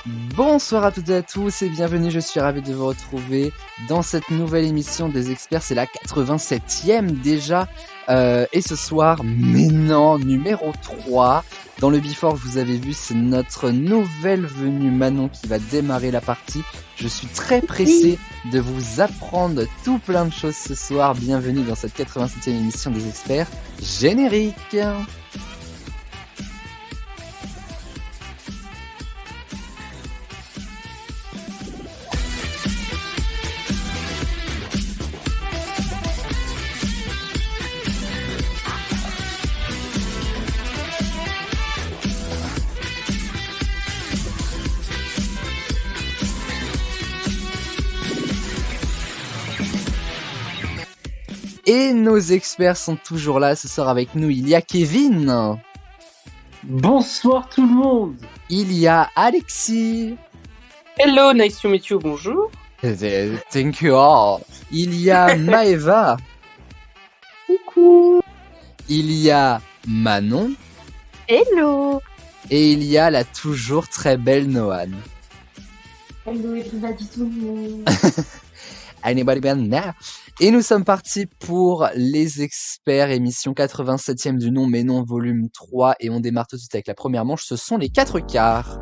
Bonsoir à toutes et à tous et bienvenue, je suis ravi de vous retrouver dans cette nouvelle émission des experts, c'est la 87e déjà, et ce soir, mais non, numéro 3, dans le Before vous avez vu, c'est notre nouvelle venue Manon qui va démarrer la partie, je suis très pressé de vous apprendre tout plein de choses ce soir, bienvenue dans cette 87e émission des experts, générique. Et nos experts sont toujours là ce soir avec nous. Il y a Kevin. Bonsoir tout le monde. Il y a Alexis. Hello, nice to meet you, bonjour. Thank you all. Il y a Maeva. Coucou. Il y a Manon. Hello. Et il y a la toujours très belle Noan. Hello everybody tout le monde. Anybody been there? Et nous sommes partis pour les experts, émission 87e du nom mais non, volume 3, et on démarre tout de suite avec la première manche, ce sont les 4 quarts.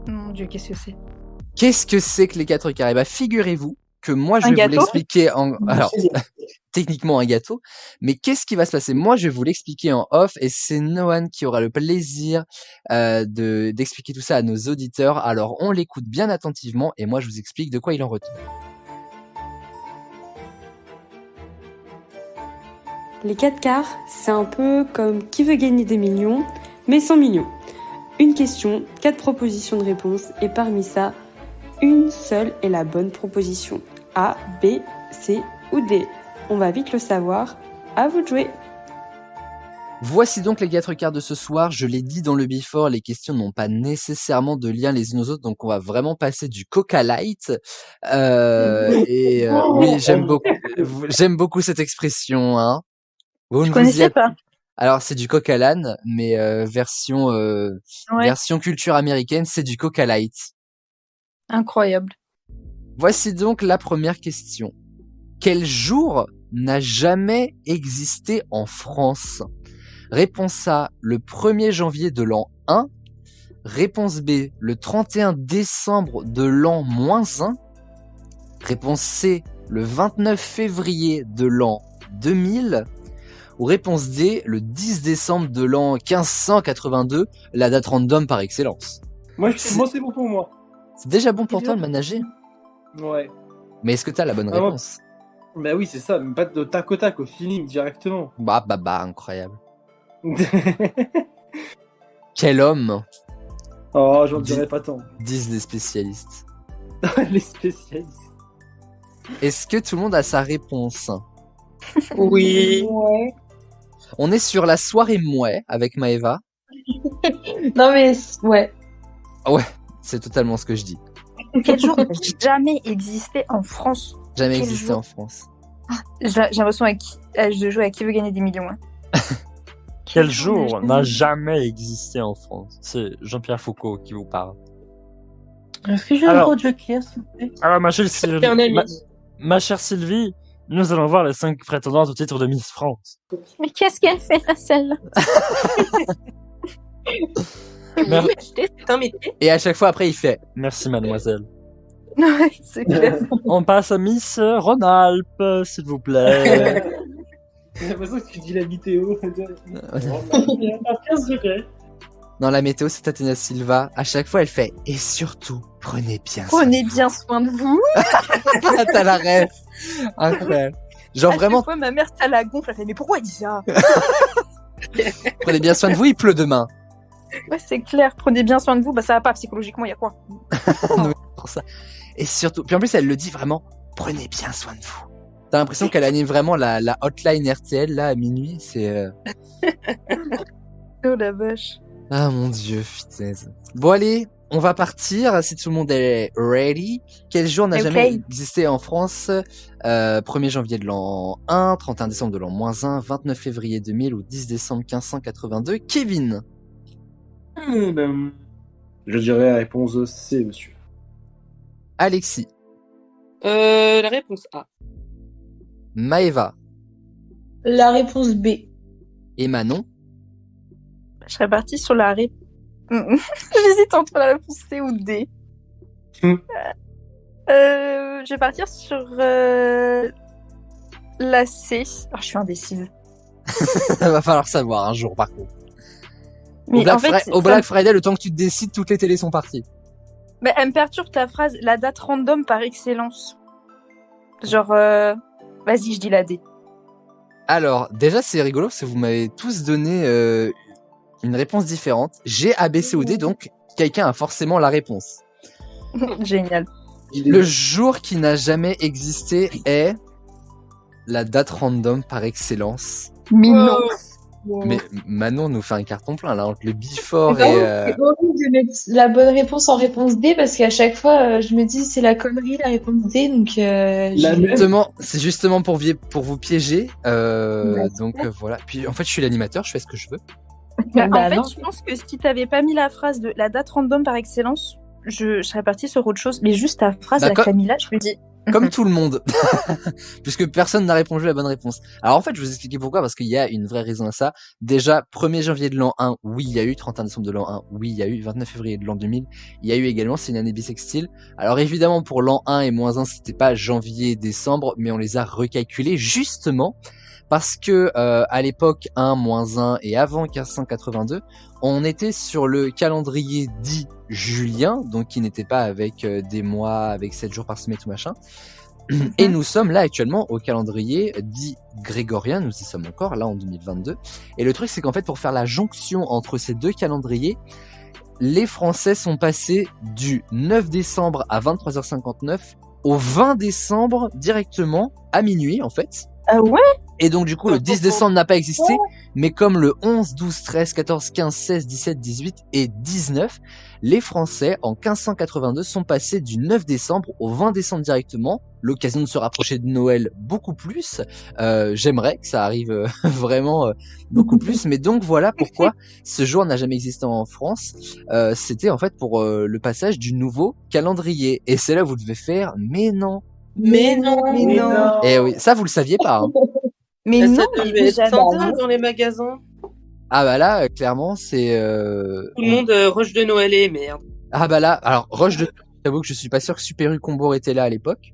Mon Dieu, qu'est-ce que c'est? Qu'est-ce que c'est que les 4 quarts? Eh ben, figurez-vous que moi je vais vous l'expliquer en... Alors, techniquement un gâteau, mais qu'est-ce qui va se passer? Moi je vais vous l'expliquer en off et c'est Noan qui aura le plaisir d'expliquer tout ça à nos auditeurs. Alors on l'écoute bien attentivement et moi je vous explique de quoi il en retourne. Les 4 quarts, c'est un peu comme Qui veut gagner des millions, mais sans millions. Une question, 4 propositions de réponse, et parmi ça, une seule est la bonne proposition. A, B, C ou D. On va vite le savoir. À vous de jouer. Voici donc les 4 quarts de ce soir. Je l'ai dit dans le before, les questions n'ont pas nécessairement de lien les unes aux autres, donc on va vraiment passer du Coca Light. Oui, j'aime beaucoup cette expression. Hein. Je connaissais pas. Alors c'est du Coca Lan, mais version culture américaine, c'est du Coca Light. Incroyable. Voici donc la première question. Quel jour n'a jamais existé en France? Réponse A, le 1er janvier de l'an 1. Réponse B, le 31 décembre de l'an -1. Réponse C, le 29 février de l'an 2000. Ou réponse D, le 10 décembre de l'an 1582, la date random par excellence. Moi c'est bon pour moi. C'est déjà bon pour toi le manager? Ouais. Mais est-ce que t'as la bonne réponse? Bah oui, c'est ça, mais pas de tac au tac, au feeling, directement. Bah, incroyable. Quel homme! Oh, j'en dirais pas tant. Disent les spécialistes. Les spécialistes. Est-ce que tout le monde a sa réponse? Oui. Ouais. On est sur la soirée mouais avec Maeva. Non mais ouais. Ouais, c'est totalement ce que je dis. Quel jour n'a jamais existé en France? Jamais Quel existé jour en France. J'ai l'impression de jouer à Qui veut gagner des millions. Hein. Quel jour n'a jamais existé en France? C'est Jean-Pierre Foucault qui vous parle. Est-ce que j'ai le droit de joker, s'il vous plaît? Alors, ma chère Sylvie, nous allons voir les 5 prétendantes au titre de Miss France. Mais qu'est-ce qu'elle fait là, celle-là? Et à chaque fois après il fait merci mademoiselle. Ouais, c'est clair. On passe à Miss Rhône-Alpes, s'il vous plaît. J'ai l'impression que tu dis la météo. 15 degrés. Dans la météo, c'est Tatiana Silva. À chaque fois, elle fait et surtout, prenez bien soin de vous. T'as la rêve. Incroyable. Genre vraiment. Chaque fois, ma mère, ça la gonfle. Elle fait mais pourquoi elle dit ça? Prenez bien soin de vous, il pleut demain. Ouais, c'est clair. Prenez bien soin de vous. Bah, ça va pas psychologiquement, il y a quoi? Non, pour ça. Et surtout, puis en plus, elle le dit vraiment. Prenez bien soin de vous. T'as l'impression qu'elle anime vraiment la hotline RTL là à minuit. C'est. Oh la vache. Ah mon dieu, putain. Bon allez, on va partir, si tout le monde est ready. Quel jour n'a Ok. jamais existé en France 1er janvier de l'an 1, 31 décembre de l'an -1, 29 février 2000 ou 10 décembre 1582. Kevin. Je dirais la réponse C, monsieur. Alexis. La réponse A. Maëva. La réponse B. Et Manon. Je serais partie sur la réponse. J'hésite entre la réponse C ou D. Je vais partir sur la C. Oh, je suis indécise. Va falloir savoir un jour, par contre. Mais au en fait, Au Black Friday, le temps que tu te décides, toutes les télés sont parties. Mais elle me perturbe ta phrase, la date random par excellence. Genre, vas-y, je dis la D. Alors, déjà, c'est rigolo parce que vous m'avez tous donné une réponse différente. J'ai A, B, C ou D, donc quelqu'un a forcément la réponse. Génial. Le jour qui n'a jamais existé est la date random par excellence. Mais non. Mais Manon nous fait un carton plein là entre le before C'est et horrible de mettre la bonne réponse en réponse D parce qu'à chaque fois, je me dis c'est la connerie la réponse D, donc c'est justement pour vous piéger. Donc voilà. Puis en fait, je suis l'animateur, je fais ce que je veux. En Bah, fait, non. je pense que si t'avais pas mis la phrase de la date random par excellence, je serais partie sur autre chose. Mais juste ta phrase, Bah, la Camilla, je me dis. Comme tout le monde, puisque personne n'a répondu à la bonne réponse. Alors en fait, je vais vous expliquer pourquoi, parce qu'il y a une vraie raison à ça. Déjà, 1er janvier de l'an 1, oui, il y a eu. 31 décembre de l'an 1, oui, il y a eu. 29 février de l'an 2000, il y a eu également. C'est une année bissextile. Alors évidemment, pour l'an 1 et -1, c'était pas janvier-décembre, mais on les a recalculés justement parce que à l'époque 1, -1 et avant 1582, on était sur le calendrier dit julien, donc qui n'était pas avec des mois, avec 7 jours par semaine, tout machin. Et nous sommes là actuellement au calendrier dit grégorien, nous y sommes encore là en 2022. Et le truc c'est qu'en fait pour faire la jonction entre ces deux calendriers, les Français sont passés du 9 décembre à 23h59 au 20 décembre directement à minuit en fait. Ah ouais? Et donc du coup le 10 décembre n'a pas existé, mais comme le 11, 12, 13, 14, 15, 16, 17, 18 et 19, les Français en 1582 sont passés du 9 décembre au 20 décembre directement, l'occasion de se rapprocher de Noël beaucoup plus. J'aimerais que ça arrive vraiment beaucoup plus, mais donc voilà pourquoi ce jour n'a jamais existé en France. C'était en fait pour le passage du nouveau calendrier. Et c'est là où vous devez faire, mais non. Mais non. Et oui, ça vous le saviez pas. Hein. Mais Ça non, devait mais être j'adore. standard dans les magasins. Ah bah là, clairement, c'est... Tout le monde rush de Noël et merde. Ah bah là, alors, Rush de... J'avoue que je suis pas sûr que Super U Combour était là à l'époque.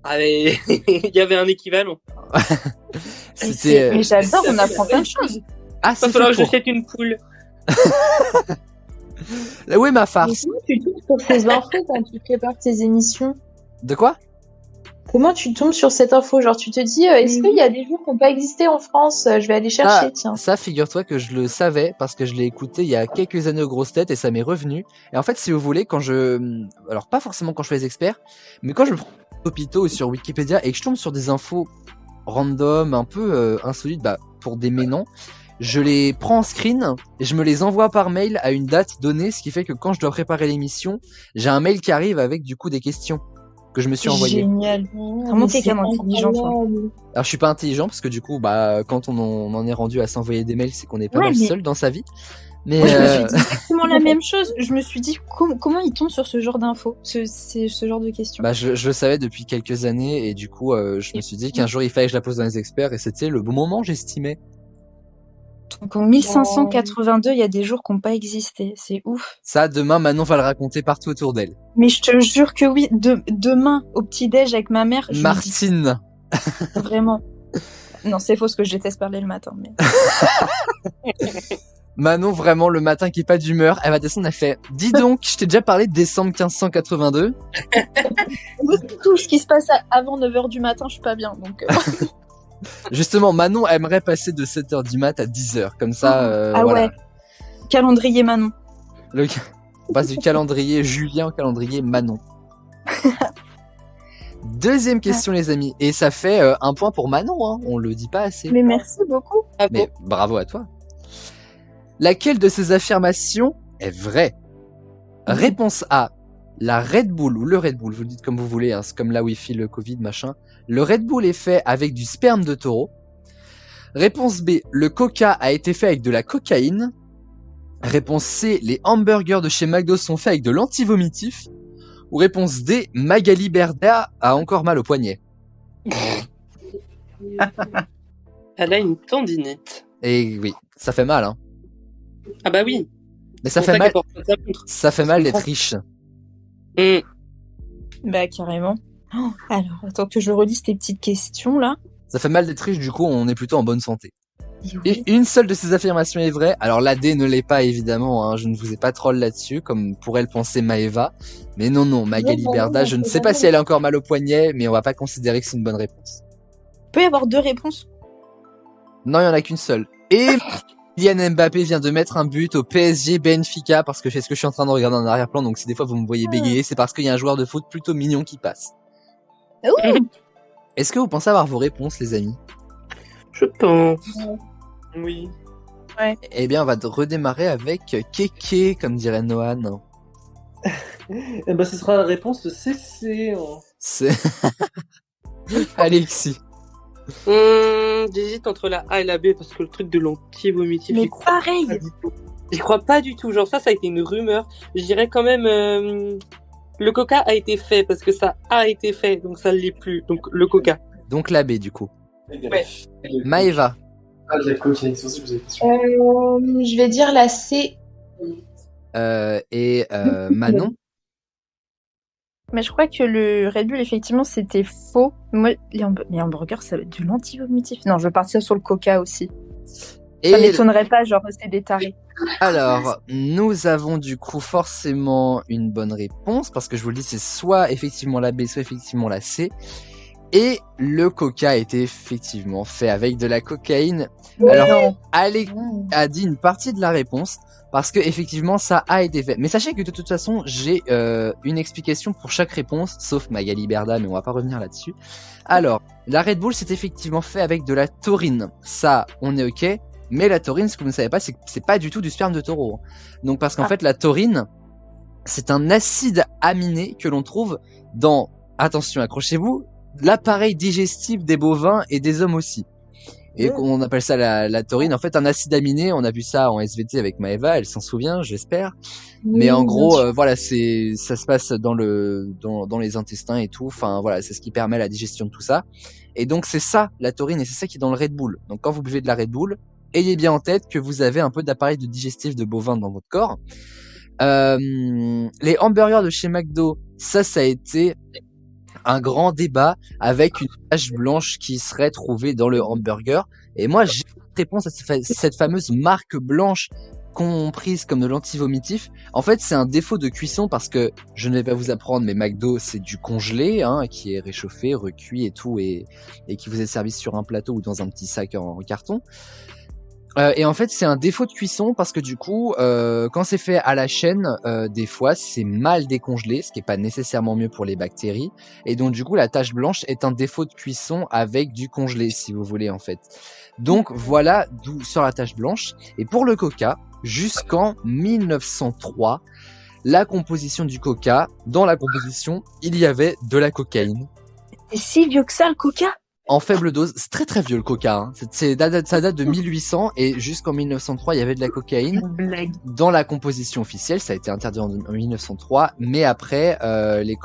Ah mais il y avait un équivalent. C'était... Mais j'adore, on apprend plein de choses. Ah, Il va c'est falloir fait que pour... j'achète une poule. Là, où est ma Mais farce? comment tu tombes sur ces infos quand tu prépares tes émissions? De quoi? Comment tu tombes sur cette info? Genre, tu te dis, est-ce qu'il y a des jours qui n'ont pas existé en France? Je vais aller chercher, tiens. Ça, figure-toi que je le savais parce que je l'ai écouté il y a quelques années aux grosses têtes et ça m'est revenu. Et en fait, si vous voulez, quand je... Alors, pas forcément quand je fais les experts, mais quand je prends hôpitaux ou sur Wikipédia et que je tombe sur des infos random, un peu insolites, bah, pour des ménons, je les prends en screen et je me les envoie par mail à une date donnée, ce qui fait que quand je dois préparer l'émission, j'ai un mail qui arrive avec du coup des questions que je me suis envoyé. Génial. Vraiment quelqu'un d'intelligent, toi. Alors je suis pas intelligent parce que du coup bah quand on en est rendu à s'envoyer des mails, c'est qu'on est pas Ouais, mal mais- seul dans sa vie. Mais Moi, je me suis dit exactement la même chose. Je me suis dit, comment il tombe sur ce genre d'infos, ce genre de questions. bah je le savais depuis quelques années et du coup je me suis dit qu'un jour il fallait que je la pose dans les experts et c'était le bon moment, j'estimais. Donc en 1582, il y a des jours qui n'ont pas existé. C'est ouf. Ça demain Manon va le raconter partout autour d'elle. Mais je te jure que oui. Demain, au petit-déj avec ma mère, je lui dis Martine. vraiment. Non, c'est faux, ce que je déteste parler le matin. Mais... Manon vraiment le matin qui est pas d'humeur, elle va descendre, elle fait dis donc, je t'ai déjà parlé de décembre 1582. Tout ce qui se passe avant 9h du matin, je suis pas bien. Donc, Justement Manon aimerait passer de 7h du mat à 10h comme ça ah voilà. ouais. Calendrier Manon. On passe du calendrier Julien au calendrier Manon. Deuxième question les amis, et ça fait un point pour Manon, hein. On le dit pas assez. Mais merci beaucoup. Ah Mais bravo à toi. Laquelle de ces affirmations est vraie? Réponse A, la Red Bull ou le Red Bull, vous le dites comme vous voulez, hein, c'est comme là où il file le Covid, machin. Le Red Bull est fait avec du sperme de taureau. Réponse B, le Coca a été fait avec de la cocaïne. Réponse C, les hamburgers de chez McDo sont faits avec de l'antivomitif. Ou réponse D, Magali Berda a encore mal au poignet. Elle a une tendinite. Et oui, ça fait mal, hein. Ah bah oui. Mais ça C'est fait pour mal. qu'elle porte sa poutre. Ça fait mal d'être riche. Bah, carrément. Oh, alors, attends que je relise tes petites questions, là. Ça fait mal d'être riche, du coup, on est plutôt en bonne santé. Oui. Et une seule de ces affirmations est vraie. Alors la D ne l'est pas évidemment, hein. Je ne vous ai pas troll là-dessus, comme pourrait le penser Maëva. Mais non, Magali Berda, je ne sais pas si elle a encore mal au poignet, mais on va pas considérer que c'est une bonne réponse. Il peut y avoir 2 réponses. Non, il y en a qu'une seule. Et Kylian Mbappé vient de mettre un but au PSG Benfica, parce que c'est ce que je suis en train de regarder en arrière-plan, donc si des fois vous me voyez bégayer, c'est parce qu'il y a un joueur de foot plutôt mignon qui passe. Est-ce que vous pensez avoir vos réponses, les amis? Je pense. Oui. Eh bien, on va redémarrer avec Kéké, comme dirait Noan. Eh ben, ce sera la réponse CC. C'est... Alexis. J'hésite entre la A et la B parce que le truc de l'anti-vomitif, Mais j'y crois pareil. pas du tout. J'y crois pas du tout. Genre ça a été une rumeur. Je dirais quand même le Coca a été fait parce que ça a été fait, donc ça l'est plus. Donc le Coca. Donc la B, du coup. Ouais. Maëva. Ah, de la cocaïne, c'est aussi vous avez question. Je vais dire la C. Manon. Mais je crois que le Red Bull, effectivement, c'était faux. Moi, les hamburgers, ça va être de l'antivomitif. Non, je vais partir sur le Coca aussi. Et Ça m'étonnerait pas, genre, c'est des tarés. alors, nous avons du coup forcément une bonne réponse, parce que je vous le dis, c'est soit effectivement la B, soit effectivement la C. Et le Coca a été effectivement fait avec de la cocaïne. Alors, Alex a dit une partie de la réponse, parce que effectivement ça a été fait. Mais sachez que de toute façon, j'ai une explication pour chaque réponse, sauf Magali Berda, mais on va pas revenir là-dessus. Alors, la Red Bull c'est effectivement fait avec de la taurine. Ça, on est ok. Mais la taurine, ce que vous ne savez pas, c'est que c'est pas du tout du sperme de taureau. Donc parce qu'en fait, la taurine, c'est un acide aminé que l'on trouve dans, attention, accrochez-vous, l'appareil digestif des bovins et des hommes aussi. Et on appelle ça la taurine. En fait, un acide aminé, on a vu ça en SVT avec Maëva, elle s'en souvient, j'espère. Mais en gros, voilà, ça se passe dans les intestins et tout. Enfin, voilà, c'est ce qui permet la digestion de tout ça. Et donc, c'est ça, la taurine, et c'est ça qui est dans le Red Bull. Donc, quand vous buvez de la Red Bull, ayez bien en tête que vous avez un peu d'appareil de digestif de bovin dans votre corps. Les hamburgers de chez McDo, ça a été un grand débat avec une tache blanche qui serait trouvée dans le hamburger. Et moi, j'ai une réponse à cette fameuse marque blanche comprise comme de l'antivomitif. En fait, c'est un défaut de cuisson parce que, je ne vais pas vous apprendre, mais McDo, c'est du congelé, hein, qui est réchauffé, recuit et tout, et qui vous est servi sur un plateau ou dans un petit sac en carton. Et en fait, c'est un défaut de cuisson parce que du coup, quand c'est fait à la chaîne, des fois, c'est mal décongelé, ce qui est pas nécessairement mieux pour les bactéries. Et donc, du coup, la tache blanche est un défaut de cuisson avec du congelé, si vous voulez, en fait. Donc, voilà d'où sort la tache blanche. Et pour le Coca, jusqu'en 1903, la composition du Coca, dans la composition, il y avait de la cocaïne. C'est si vieux que ça, le Coca? En faible dose, c'est très très vieux le Coca. Hein. Ça date de 1800 et jusqu'en 1903, il y avait de la cocaïne. Dans la composition officielle, ça a été interdit en 1903, mais après, il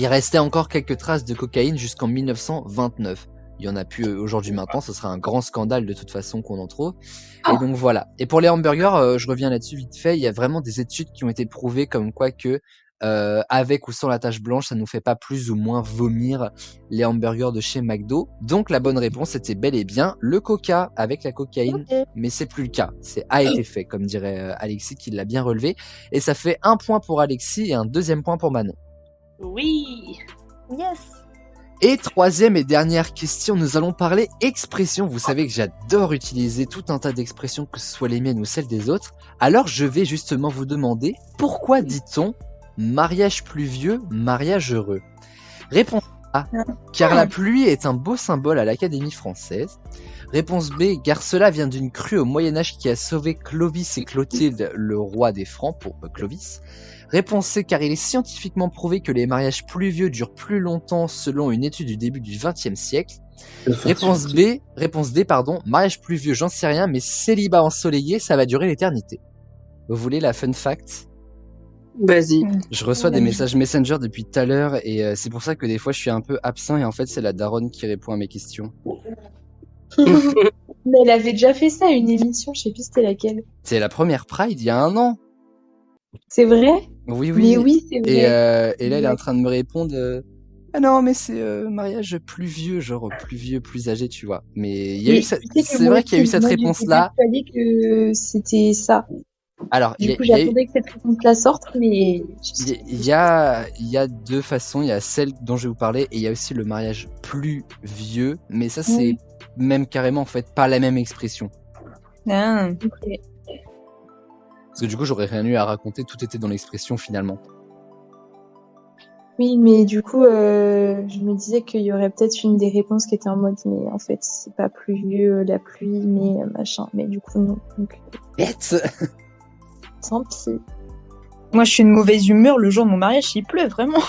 restait encore quelques traces de cocaïne jusqu'en 1929. Il y en a plus aujourd'hui maintenant, ce sera un grand scandale de toute façon qu'on en trouve. Et donc voilà. Et pour les hamburgers, je reviens là-dessus vite fait, il y a vraiment des études qui ont été prouvées comme quoi que avec ou sans la tache blanche, ça nous fait pas plus ou moins vomir les hamburgers de chez McDo. Donc la bonne réponse était bel et bien le Coca avec la cocaïne, mais c'est plus le cas. C'est a été fait, comme dirait Alexis qui l'a bien relevé. Et ça fait 1 point pour Alexis et un 2e point pour Manon. Oui. Yes. Et 3e et dernière question, nous allons parler expressions. Vous savez que j'adore utiliser tout un tas d'expressions, que ce soit les miennes ou celles des autres. Alors je vais justement vous demander, pourquoi dit-on mariage pluvieux, mariage heureux? Réponse A. Car la pluie est un beau symbole à l'Académie française. Réponse B. Car cela vient d'une crue au Moyen-Âge qui a sauvé Clovis et Clotilde, le roi des Francs, pour Clovis. Réponse C. Car il est scientifiquement prouvé que les mariages pluvieux durent plus longtemps selon une étude du début du XXe siècle. Réponse D, pardon. Mariage pluvieux, j'en sais rien, mais célibat ensoleillé, ça va durer l'éternité. Vous voulez la fun fact? Vas-y. Je reçois des messages Messenger depuis tout à l'heure et c'est pour ça que des fois je suis un peu absent et en fait c'est la daronne qui répond à mes questions. Mais elle avait déjà fait ça à une émission, je sais plus c'était laquelle. C'est la première Pride il y a 1 an. C'est vrai? Oui. Mais oui, c'est vrai. Et là elle est en train de me répondre ah non mais c'est mariage plus vieux, genre plus vieux, plus âgé, tu vois. Mais il y a eu c'est vrai qu'il y a eu cette réponse là. Je savais que c'était ça. Alors, du coup, j'attendais que cette réponse-là sorte, mais... Il y a 2 façons. Il y a celle dont je vais vous parler et il y a aussi le mariage plus vieux. Mais ça, c'est même carrément, en fait, pas la même expression. Ah. Okay. Parce que du coup, j'aurais rien eu à raconter. Tout était dans l'expression, finalement. Oui, mais du coup, je me disais qu'il y aurait peut-être une des réponses qui était en mode, mais en fait, c'est pas pluvieux, la pluie, mais machin. Mais du coup, non. Donc... Bête. Tant pis. Moi, je suis une mauvaise humeur le jour de mon mariage, il pleut, vraiment.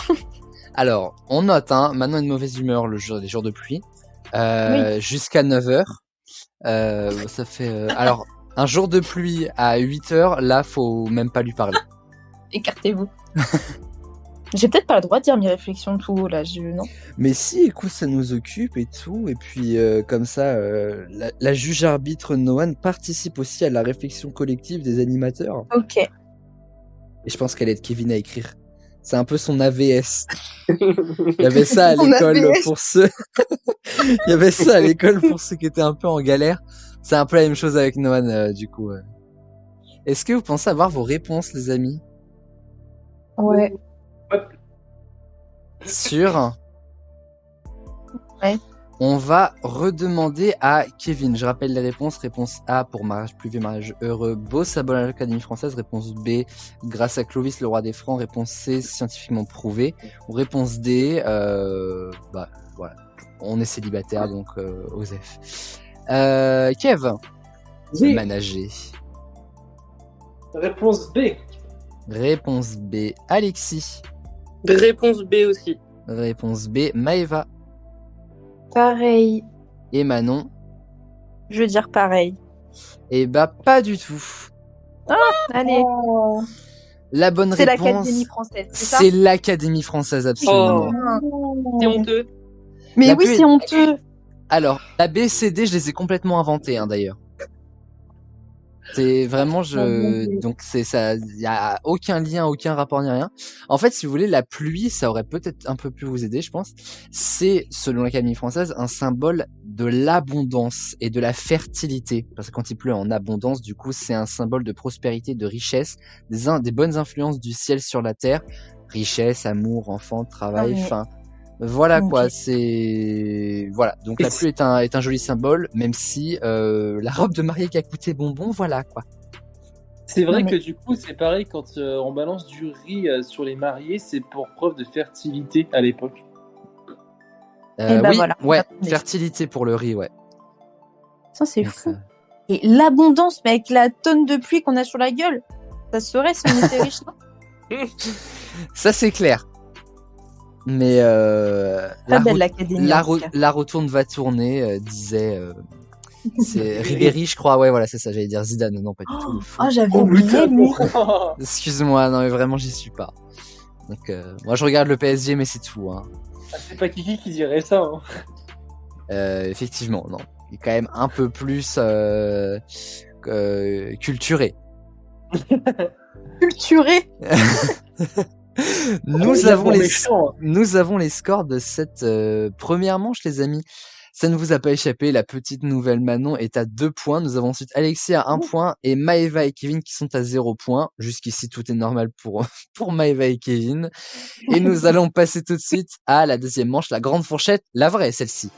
Alors, on note, maintenant une mauvaise humeur les jours de pluie. Jusqu'à 9h. Ça fait... alors, un jour de pluie à 8h, là, faut même pas lui parler. Écartez-vous. J'ai peut-être pas le droit de dire mes réflexions tout haut, là, non. Mais si, écoute, ça nous occupe et tout, et puis comme ça, la juge-arbitre Noan participe aussi à la réflexion collective des animateurs. Ok. Et je pense qu'elle aide Kevin à écrire. C'est un peu son AVS. Il y avait ça à l'école pour ceux... Il y avait ça à l'école pour ceux qui étaient un peu en galère. C'est un peu la même chose avec Noan, du coup. Est-ce que vous pensez avoir vos réponses, les amis? Ouais. Sur... Ouais. On va redemander à Kevin. Je rappelle les réponses. Réponse A pour mariage pluvieux, mariage heureux, beau symbole à l'Académie française. Réponse B, grâce à Clovis, le roi des Francs. Réponse C, scientifiquement prouvé. Ou réponse D, voilà. On est célibataire, donc Osef. Kev, Oui. Manager. Réponse B. Réponse B, Alexis. Réponse B aussi. Réponse B, Maëva. Pareil. Et Manon. Je veux dire pareil. Eh bah, pas du tout. Allez. Oh. La bonne C'est réponse. l'Académie française, c'est ça? C'est l'Académie française, absolument. C'est honteux. Mais La oui, plus- c'est honteux. Alors, la B, C, D, je les ai complètement inventés, d'ailleurs. C'est vraiment, donc c'est ça, il y a aucun lien, aucun rapport ni rien. En fait, si vous voulez, la pluie, ça aurait peut-être un peu pu vous aider, je pense. C'est, selon l'Académie française, un symbole de l'abondance et de la fertilité. Parce que quand il pleut en abondance, du coup, c'est un symbole de prospérité, de richesse, des bonnes influences du ciel sur la terre. Richesse, amour, enfant, travail, Ah, voilà Ok. quoi, c'est voilà. Donc la pluie est un joli symbole, même si la robe de mariée qui a coûté bonbon, voilà quoi. C'est vrai Non, mais- que du coup, c'est pareil quand on balance du riz sur les mariés, c'est pour preuve de fertilité à l'époque. Et bah Oui, voilà. ouais, Attendez. fertilité pour le riz, ouais. Ça, c'est Donc, fou. Et l'abondance, mais avec la tonne de pluie qu'on a sur la gueule, ça se serait si on était riche. non ça c'est clair. Mais Très belle l'Académie. la en tout cas. retourne va tourner, disait c'est Ribéry, je crois. Ouais, voilà, c'est ça. J'allais dire Zidane, non pas du tout. le fou. Oh, j'avais oublié lui. Excuse-moi, non mais vraiment j'y suis pas. Donc moi je regarde le PSG, mais c'est tout. Hein. Ah, c'est pas Kiki qui dirait ça. Hein. Effectivement, non. Il est quand même un peu plus culturé. Culturé. Nous Il a avons pour les méchant, hein. nous avons les scores de cette première manche, les amis. Ça ne vous a pas échappé, la petite nouvelle Manon est à 2 points. Nous avons ensuite Alexis à 1 point et Maëva et Kevin qui sont à 0 points. Jusqu'ici, tout est normal pour Maëva et Kevin. Et nous allons passer tout de suite à la deuxième manche, la grande fourchette, la vraie, celle-ci.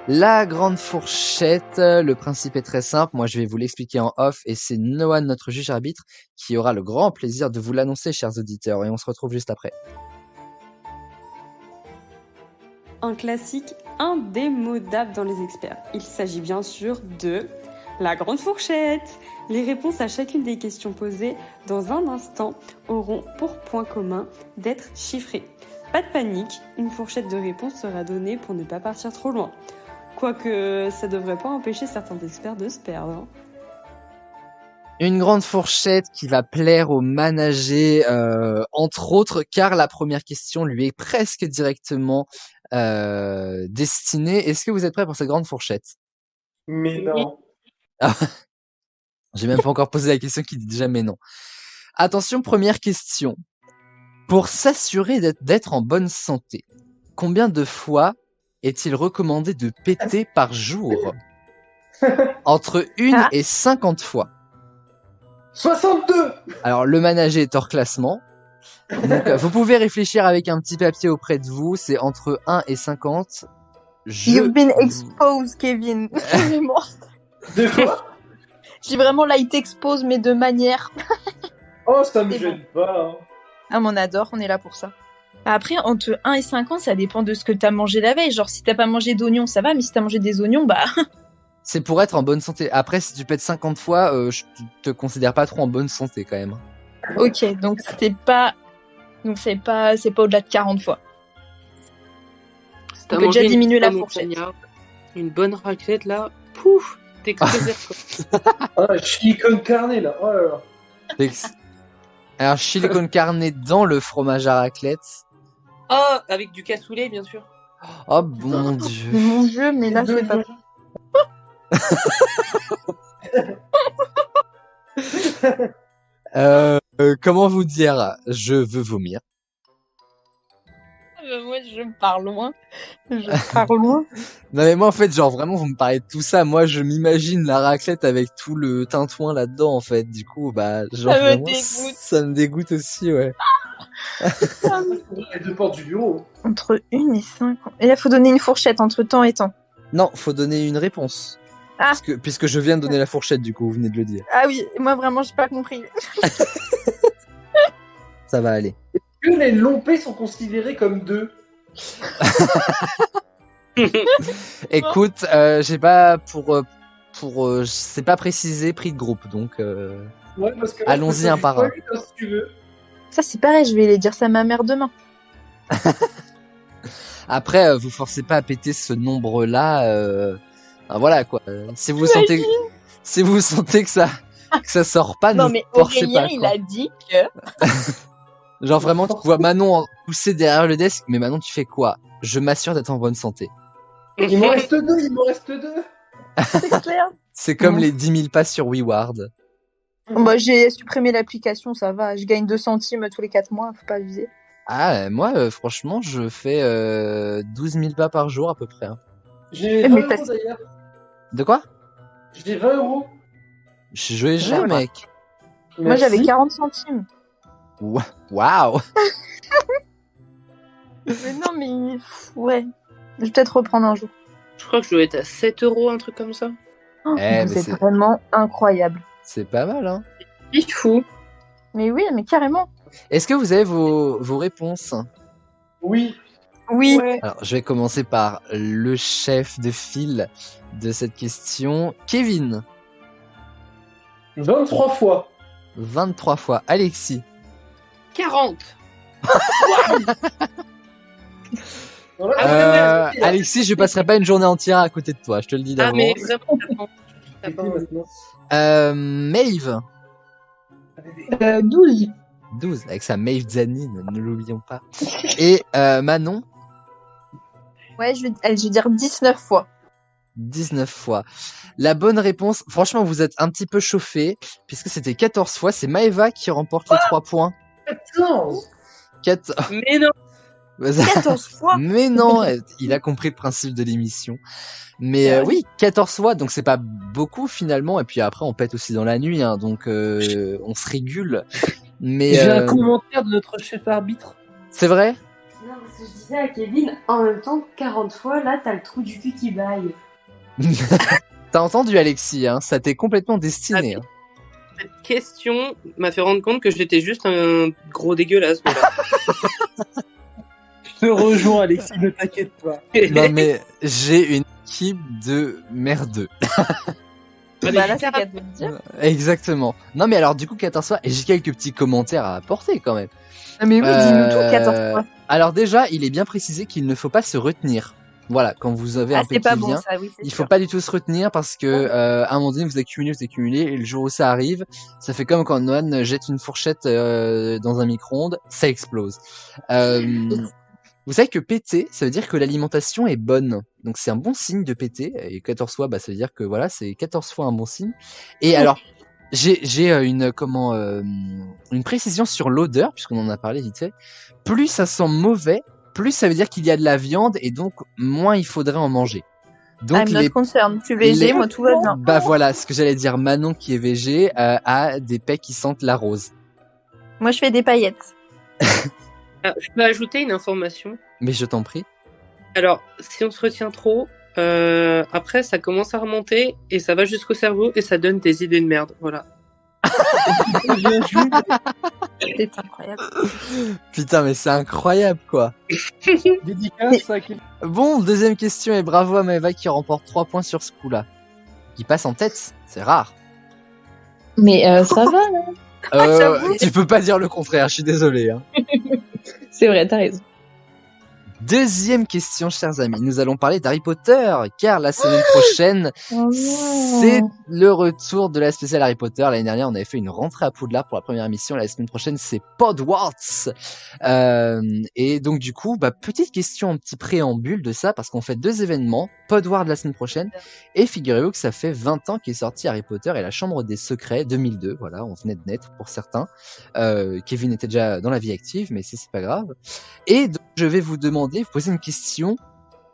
La grande fourchette, le principe est très simple. Moi, je vais vous l'expliquer en off et c'est Noah, notre juge arbitre, qui aura le grand plaisir de vous l'annoncer, chers auditeurs. Et on se retrouve juste après. Un classique indémodable dans les experts. Il s'agit bien sûr de la grande fourchette. Les réponses à chacune des questions posées dans un instant auront pour point commun d'être chiffrées. Pas de panique, une fourchette de réponses sera donnée pour ne pas partir trop loin. Quoique ça devrait pas empêcher certains experts de se perdre. Hein. Une grande fourchette qui va plaire aux managers, entre autres, car la première question lui est presque directement destinée. Est-ce que vous êtes prêts pour cette grande fourchette? Mais non. J'ai même pas encore posé la question qui dit déjà mais non. Attention, première question. Pour s'assurer d'être en bonne santé, combien de fois est-il recommandé de péter par jour? Entre 1 et 50 fois. 62. Alors, le manager est hors classement. Donc, vous pouvez réfléchir avec un petit papier auprès de vous. C'est entre 1 et 50. You've been exposed, Kevin. Vraiment. De quoi? Je dis vraiment là, il t'expose, mais de manière. Oh, ça me gêne pas. Hein. Ah, mais on adore, on est là pour ça. Après, entre 1 et 50, ça dépend de ce que t'as mangé la veille. Genre, si t'as pas mangé d'oignons, ça va, mais si t'as mangé des oignons, bah. C'est pour être en bonne santé. Après, si tu pètes 50 fois, je te considère pas trop en bonne santé quand même. Ok, donc c'est pas au-delà de 40 fois. Si t'as On peut mangé déjà diminuer la bonne fourchette. cagnard, une bonne raclette là, pouf, t'exploses quoi. Ah, chili con carne là. Oh là là. Alors, chili con carne dans le fromage à raclette. Oh, avec du cassoulet bien sûr. Oh mon dieu. Mais mon dieu, mais là, c'est pas. Comment vous dire? Je veux vomir. Moi, je pars loin. Je pars loin. Non mais moi en fait genre vraiment vous me parlez de tout ça, moi je m'imagine la raclette avec tout le tintouin là-dedans en fait, du coup bah genre Ça me vraiment, dégoûte. ça me dégoûte aussi ouais. Les deux portes du bureau. Entre 1 et 50. Et là, faut donner une fourchette entre temps et temps. Non, faut donner une réponse. Ah. Puisque je viens de donner la fourchette du coup, vous venez de le dire. Ah oui, moi vraiment, j'ai pas compris. Ça va aller. Que les lompés sont considérés comme deux. Écoute, j'ai pas c'est pas précisé prix de groupe donc Ouais, parce que allons-y un par un. Si tu veux. Ça, c'est pareil, je vais aller dire ça à ma mère demain. Après vous forcez pas à péter ce nombre là voilà quoi. Si vous sentez que ça sort pas, Non, ne mais forcez Aurélien, pas. il Quoi. a dit que. Genre vraiment, tu vois Manon pousser derrière le desk, mais Manon, tu fais quoi? Je m'assure d'être en bonne santé. Il m'en reste deux. C'est clair. C'est comme les 10 000 pas sur WeWard. Moi, j'ai supprimé l'application, ça va. Je gagne 2 centimes tous les 4 mois, faut pas abuser. Ah, moi, franchement, je fais 12 000 pas par jour à peu près. Hein. J'ai 20 € d'ailleurs. De quoi? J'ai 20 €. Je jouais jeu, mec. Moi, j'avais 40 centimes. Waouh. Mais non, mais... Ouais. Je vais peut-être reprendre un jour. Je crois que je dois être à 7 €, un truc comme ça. Oh, mais c'est vraiment incroyable. C'est pas mal, hein. Il fou. Mais oui, mais carrément. Est-ce que vous avez vos réponses? Oui. Oui. Ouais. Alors, je vais commencer par le chef de file de cette question. Kevin. 23 fois. 23 fois. Alexis. 40. Alexis, je passerai pas une journée entière à côté de toi, je te le dis d'avance. Ah, mais vraiment. Maeve. 12. 12, avec sa Maeve Zanine, ne l'oublions pas. Et Manon. Ouais, je vais dire 19 fois. 19 fois. La bonne réponse, franchement, vous êtes un petit peu chauffé, puisque c'était 14 fois. C'est Maeva qui remporte les 3 points. 14. Mais non. 14 fois. Mais non, il a compris le principe de l'émission. Mais oui, 14 fois, donc c'est pas beaucoup finalement. Et puis après, on pète aussi dans la nuit, hein, donc on se régule. Mais j'ai un commentaire de notre chef arbitre. c'est vrai? Non, parce que je disais à Kevin, en même temps, 40 fois, là, t'as le trou du cul qui baille. T'as entendu, Alexis, hein, ça t'est complètement destiné. Hein. Cette question m'a fait rendre compte que j'étais juste un gros dégueulasse. Voilà. Je te rejoins, Alexis, ne t'inquiète pas. Non, mais j'ai une équipe de merdeux. Bah là, c'est qu'à te le dire. Exactement. Non, mais alors, du coup, 14 fois, et j'ai quelques petits commentaires à apporter quand même. Ah, mais oui, dis-nous tout, 14 fois. Alors, déjà, il est bien précisé qu'il ne faut pas se retenir. Voilà, quand vous avez un Ah, peu c'est pas qui bon, vient, ça, oui, c'est il sûr. faut pas du tout se retenir parce que à un moment donné vous accumulez, et le jour où ça arrive, ça fait comme quand Noan jette une fourchette dans un micro-ondes, ça explose. Vous savez que péter, ça veut dire que l'alimentation est bonne. Donc c'est un bon signe de péter. Et 14 fois, bah ça veut dire que voilà, c'est 14 fois un bon signe. Et alors, j'ai une précision sur l'odeur, puisqu'on en a parlé vite fait. Plus ça sent mauvais, plus ça veut dire qu'il y a de la viande et donc moins il faudrait en manger. Donc I'm not concerned. Je suis végé, moi tout va bien. Bah voilà, ce que j'allais dire. Manon qui est végé a des pecs qui sentent la rose. Moi je fais des paillettes. Je peux ajouter une information. Mais je t'en prie. Alors, si on se retient trop, après ça commence à remonter et ça va jusqu'au cerveau et ça donne des idées de merde. Voilà. C'est incroyable. Putain, mais c'est incroyable quoi. Dédicace à Bon, deuxième question et bravo à Maëva qui remporte 3 points sur ce coup-là. Qui passe en tête, c'est rare. Mais ça va, là. Tu peux pas dire le contraire, je suis désolé. Hein. C'est vrai, t'as raison. Deuxième question, chers amis. Nous allons parler d'Harry Potter, car la semaine prochaine, c'est le retour de la spéciale Harry Potter. L'année dernière, on avait fait une rentrée à Poudlard pour la première émission. La semaine prochaine, c'est Podwarts. Et donc, du coup, petite question, un petit préambule de ça, parce qu'on fait 2 événements. Podwards la semaine prochaine. Et figurez-vous que ça fait 20 ans qu'est sorti Harry Potter et la Chambre des Secrets, 2002. Voilà, on venait de naître pour certains. Kevin était déjà dans la vie active, mais c'est pas grave. Et donc, je vais vous demander, vous poser une question.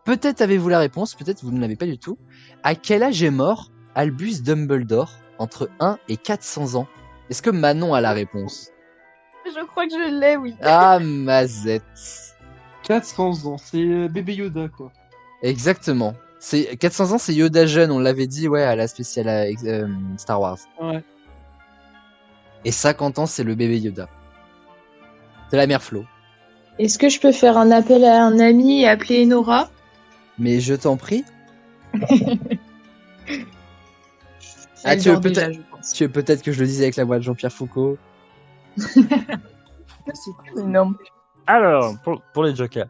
Peut-être avez-vous la réponse, peut-être vous ne l'avez pas du tout. À quel âge est mort Albus Dumbledore entre 1 et 400 ans? Est-ce que Manon a la réponse? Je crois que je l'ai, oui. Ah, Mazette. 400 ans, c'est bébé Yoda, quoi. Exactement. C'est 400 ans, c'est Yoda jeune, on l'avait dit, ouais, à la spéciale Star Wars. Ouais. Et 50 ans, c'est le bébé Yoda. C'est la mère Flo. Est-ce que je peux faire un appel à un ami et appeler Nora? Mais je t'en prie. Ah, tu veux peut-être que je le dise avec la voix de Jean-Pierre Foucault? C'est énorme. Alors, pour les jokers,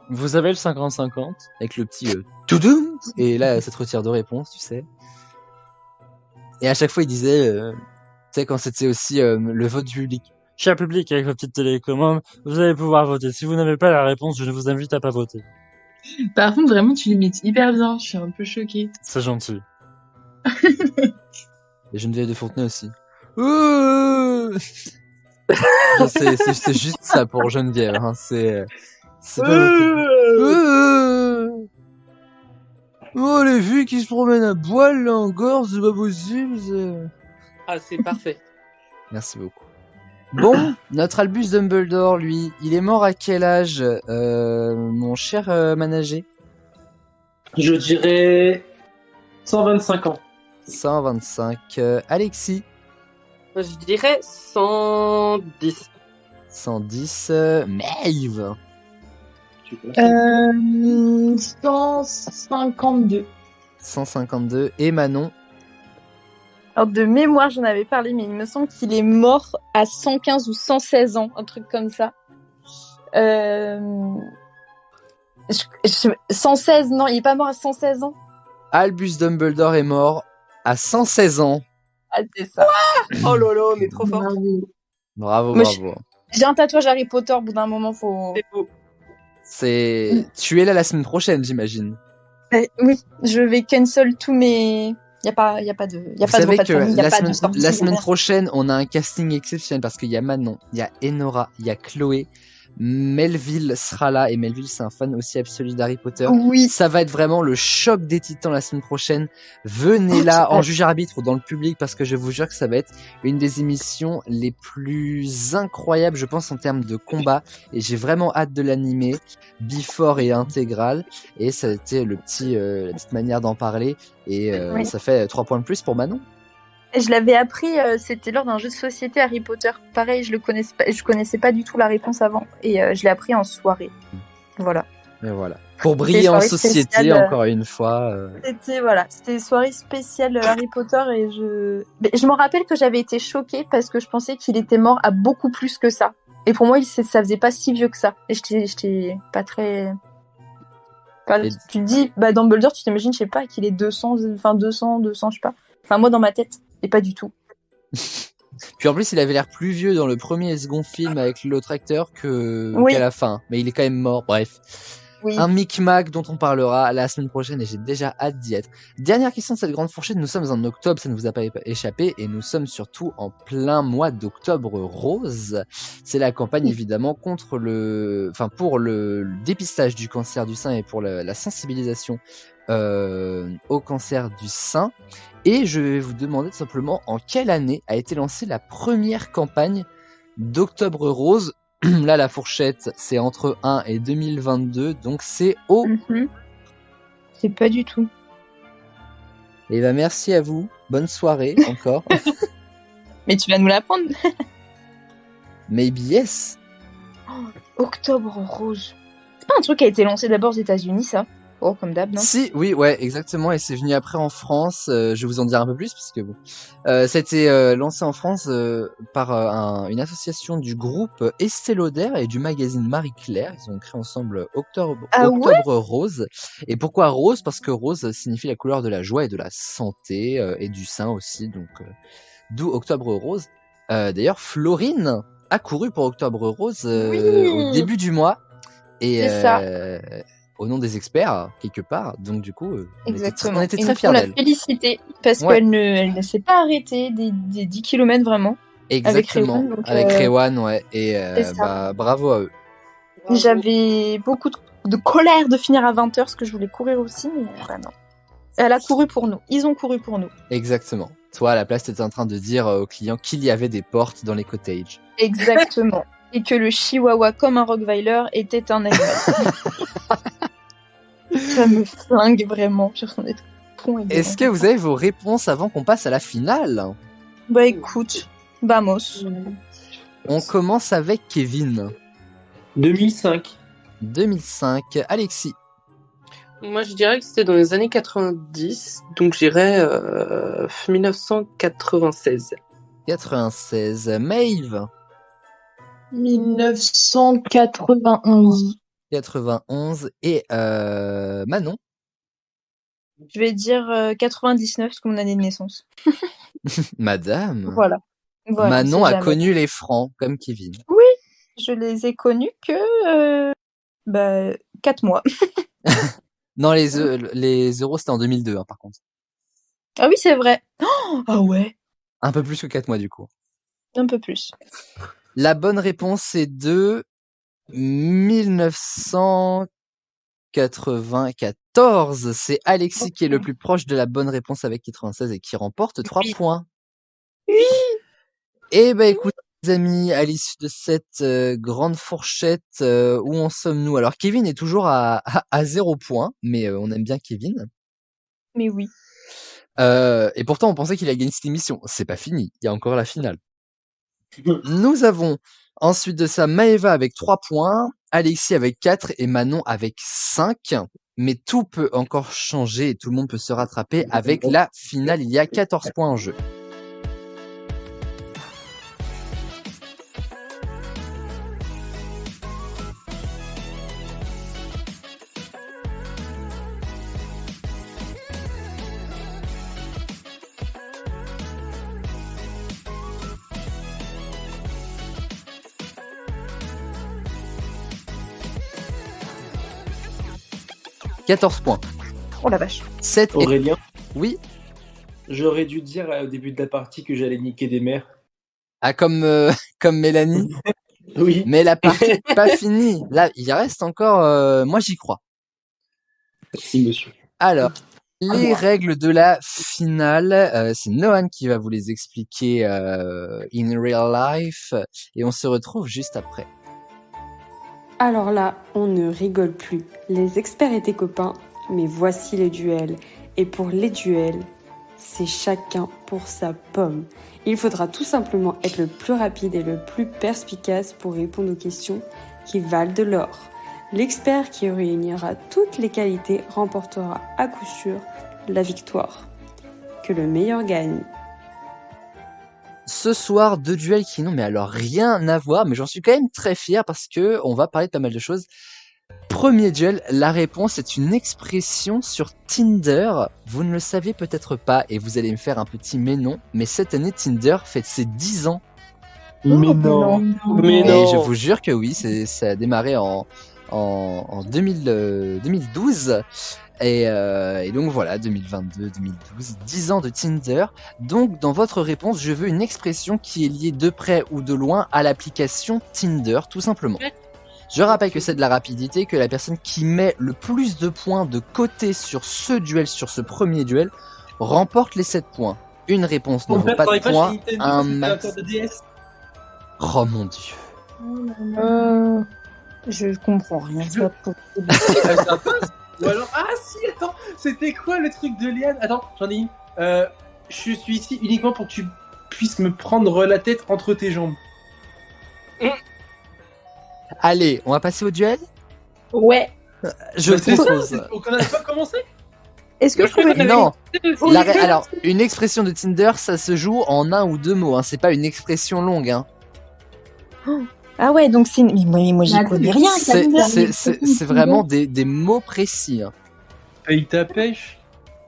vous avez le 50-50 avec le petit toudoum, et là ça te retire de réponse, tu sais. Et à chaque fois il disait, tu sais, quand c'était aussi le vote du public. Cher public, avec vos petites télécommandes, vous allez pouvoir voter. Si vous n'avez pas la réponse, je vous invite à pas voter. Par contre, vraiment, tu l'imites hyper bien. Je suis un peu choquée. C'est gentil. Et Geneviève de Fontenay aussi. C'est juste ça pour Geneviève. Hein. C'est pas oh, les filles qui se promènent à poil là encore, c'est pas possible. Ah, c'est parfait. Merci beaucoup. Bon, notre Albus Dumbledore, lui, il est mort à quel âge, mon cher Managé? Je dirais 125 ans. 125. Alexis? Je dirais 110. 110. Maeve? 152. 152. Et Manon? Alors de mémoire, j'en avais parlé, mais il me semble qu'il est mort à 115 ou 116 ans, un truc comme ça. 116, non, il est pas mort à 116 ans. Albus Dumbledore est mort à 116 ans. Ah, c'est ça. Oh là là, on est trop fort. Bravo, Moi, bravo. J'ai un tatouage Harry Potter, au bout d'un moment, faut... C'est beau. Tu es là la semaine prochaine, j'imagine. Oui, je vais cancel tous mes... Y a pas de Vous savez que la sortie, semaine prochaine, on a un casting exceptionnel parce qu'il y a Manon, il y a Enora, il y a Chloé, Melville sera là, et Melville c'est un fan aussi absolu d'Harry Potter. Oui. Ça va être vraiment le choc des titans la semaine prochaine. Venez là en juge arbitre ou dans le public, parce que je vous jure que ça va être une des émissions les plus incroyables, je pense, en termes de combat, et j'ai vraiment hâte de l'animer, before et intégral, et ça a été la petite manière d'en parler, et Oui. ça fait 3 points de plus pour Manon. Et je l'avais appris, c'était lors d'un jeu de société Harry Potter. Pareil, je connaissais pas du tout la réponse avant, et je l'ai appris en soirée. Voilà. Et voilà. Pour briller en soirée société, spéciale, encore une fois. C'était soirée spéciale Harry Potter, et je m'en rappelle que j'avais été choquée parce que je pensais qu'il était mort à beaucoup plus que ça. Et pour moi, ça faisait pas si vieux que ça. Et j'étais pas très. Tu te dis, Dumbledore, tu t'imagines, je sais pas, qu'il est 200, je sais pas. Enfin, moi, dans ma tête, et pas du tout. Puis en plus, il avait l'air plus vieux dans le premier et second film avec l'autre acteur qu'à la fin. Mais il est quand même mort, bref. Oui. Un micmac dont on parlera la semaine prochaine, et j'ai déjà hâte d'y être. Dernière question de cette grande fourchette, nous sommes en octobre, ça ne vous a pas échappé, et nous sommes surtout en plein mois d'octobre rose. C'est la campagne évidemment pour le dépistage du cancer du sein et pour la sensibilisation au cancer du sein. Et je vais vous demander tout simplement en quelle année a été lancée la première campagne d'Octobre Rose. Là, la fourchette, c'est entre 1 et 2022, donc c'est au... C'est pas du tout. Et ben merci à vous, bonne soirée encore. Mais tu vas nous l'apprendre. Maybe yes. Octobre Rose. C'est pas un truc qui a été lancé d'abord aux États-Unis, ça? Oh, comme d'hab, non? Si, oui, ouais, exactement, et c'est venu après en France. Je vais vous en dire un peu plus, parce que bon, ça a été lancé en France par une association du groupe Estée Lauder et du magazine Marie Claire. Ils ont créé ensemble Octobre Rose. Et pourquoi rose? Parce que rose signifie la couleur de la joie et de la santé, et du sein aussi, donc d'où Octobre Rose. D'ailleurs, Florine a couru pour Octobre Rose au début du mois, et c'est ça. Au nom des experts, quelque part. Donc, du coup, exactement. on était très fiers d'elle. La féliciter, parce qu'elle ne s'est pas arrêtée des 10 km vraiment. Exactement. Avec Rewan, ouais. Et bravo à eux. J'avais beaucoup de colère de finir à 20h, parce que je voulais courir aussi, mais non. Elle a couru pour nous. Ils ont couru pour nous. Exactement. Toi, à la place, tu étais en train de dire aux clients qu'il y avait des portes dans les cottages. Exactement. Et que le chihuahua, comme un Rottweiler, était un animal. Ça me flingue vraiment. Est-ce que vous avez vos réponses avant qu'on passe à la finale? Bah écoute, vamos. On commence avec Kevin. 2005. 2005. Alexis. Moi, je dirais que c'était dans les années 90, donc j'irais 1996. 96. Maeve. 1991. 91. Et Manon. Je vais dire 99, parce que mon année de naissance. Madame. Voilà, Manon a connu les francs, comme Kevin. Oui, je les ai connus que 4 mois. Non, les euros, c'était en 2002, hein, par contre. Ah oui, c'est vrai. Oh, ah ouais. Un peu plus que 4 mois, du coup. Un peu plus. La bonne réponse est de 1994. C'est Alexis qui est le plus proche de la bonne réponse avec 96 et qui remporte 3 points. Oui. Et écoute, les amis, à l'issue de cette grande fourchette, où en sommes-nous? Alors, Kevin est toujours à 0 points, mais on aime bien Kevin. Mais oui. Et pourtant, on pensait qu'il a gagné cette émission. C'est pas fini, il y a encore la finale. Nous avons ensuite de ça Maëva avec 3 points, Alexis avec 4 et Manon avec 5. Mais tout peut encore changer et tout le monde peut se rattraper avec la finale. Il y a 14 points en jeu. « 14 points. » Oh la vache. 7 Aurélien, Oui. J'aurais dû dire au début de la partie que j'allais niquer des mères. Ah, comme Mélanie. Oui. Mais la partie n'est pas finie. Là, il reste encore... moi, j'y crois. Merci, monsieur. Alors, les règles de la finale, c'est Nohan qui va vous les expliquer in real life. Et on se retrouve juste après. Alors là, on ne rigole plus. Les experts étaient copains, mais voici les duels. Et pour les duels, c'est chacun pour sa pomme. Il faudra tout simplement être le plus rapide et le plus perspicace pour répondre aux questions qui valent de l'or. L'expert qui réunira toutes les qualités remportera à coup sûr la victoire. Que le meilleur gagne. Ce soir, 2 duels qui n'ont mais alors rien à voir, mais j'en suis quand même très fier parce que on va parler de pas mal de choses. Premier duel, la réponse est une expression sur Tinder. Vous ne le savez peut-être pas et vous allez me faire un petit mais non, mais cette année Tinder fête ses 10 ans. Mais non. Mais Et non. je vous jure que oui, ça a démarré en 2012. Et donc voilà, 2022, 2012, 10 ans de Tinder. Donc dans votre réponse, je veux une expression qui est liée de près ou de loin à l'application Tinder, tout simplement. Je rappelle que c'est de la rapidité, que la personne qui met le plus de points de côté sur ce duel, sur ce premier duel, remporte les 7 points. Une réponse ne vaut pas de points, un max. Oh mon dieu. Je comprends rien. C'est pas possible. Ça passe. Ou alors, ah si, attends, c'était quoi le truc de Léane? Attends, j'en ai une. Je suis ici uniquement pour que tu puisses me prendre la tête entre tes jambes. Allez, on va passer au duel. Ouais. Je Bah, c'est ça, propose. on n'a pas commencé. Est-ce que je pourrais Non. Alors, une expression de Tinder, ça se joue en 1 ou 2 mots. Hein. C'est pas une expression longue. Hein. Ah ouais, donc c'est. Mais moi j'y connais rien. C'est vraiment des mots précis. Hein. Paye ta pêche.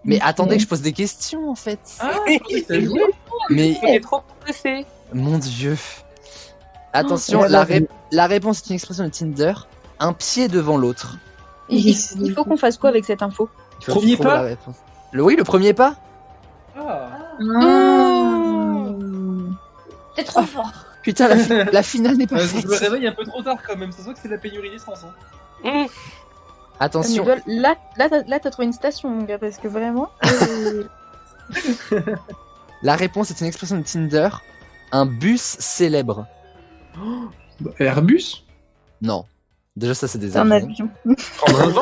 Mais attendez que je pose des questions en fait. Ah, je pensais que t'as joué. Mais Il est trop pressé. mon dieu. Attention, la réponse est une expression de Tinder. Un pied devant l'autre. Il faut qu'on fasse quoi avec cette info? Il faut Premier trouver pas la réponse. Oui, le premier pas. Ah. C'est trop fort. Putain, la finale n'est pas Je faite. me réveille un peu trop tard quand même. Ça se voit que c'est la pénurie d'essence. Hein. Attention. Là, t'as trouvé une station, mon gars, parce que vraiment. La réponse est une expression de Tinder. Un bus célèbre. Bah, Airbus. Non. Déjà, ça, c'est des C'est un avions. avion. Prendre un vent.